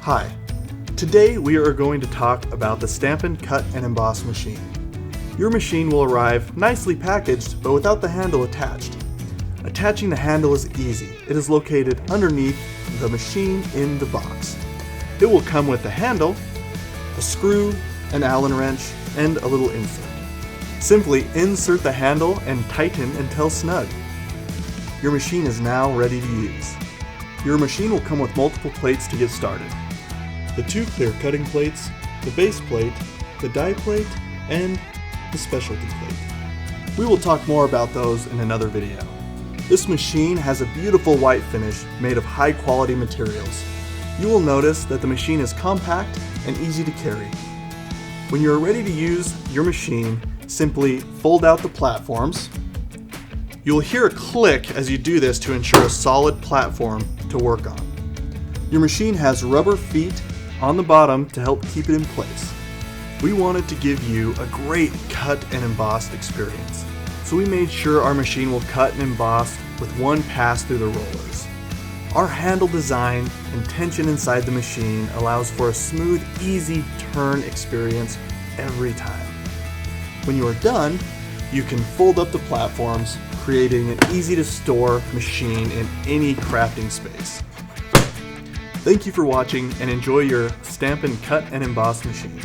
Hi, today we are going to talk about the Stampin' Cut and Emboss machine. Your machine will arrive nicely packaged but without the handle attached. Attaching the handle is easy. It is located underneath the machine in the box. It will come with a handle, a screw, an Allen wrench, and a little insert. Simply insert the handle and tighten until snug. Your machine is now ready to use. Your machine will come with multiple plates to get started. The 2 clear cutting plates, the base plate, the die plate, and the specialty plate. We will talk more about those in another video. This machine has a beautiful white finish made of high quality materials. You will notice that the machine is compact and easy to carry. When you are ready to use your machine, simply fold out the platforms. You will hear a click as you do this to ensure a solid platform to work on. Your machine has rubber feet on the bottom to help keep it in place. We wanted to give you a great cut and embossed experience, so we made sure our machine will cut and emboss with one pass through the rollers. Our handle design and tension inside the machine allows for a smooth, easy turn experience every time. When you are done, you can fold up the platforms, creating an easy to store machine in any crafting space. Thank you for watching and enjoy your Stampin' Cut and Emboss machine.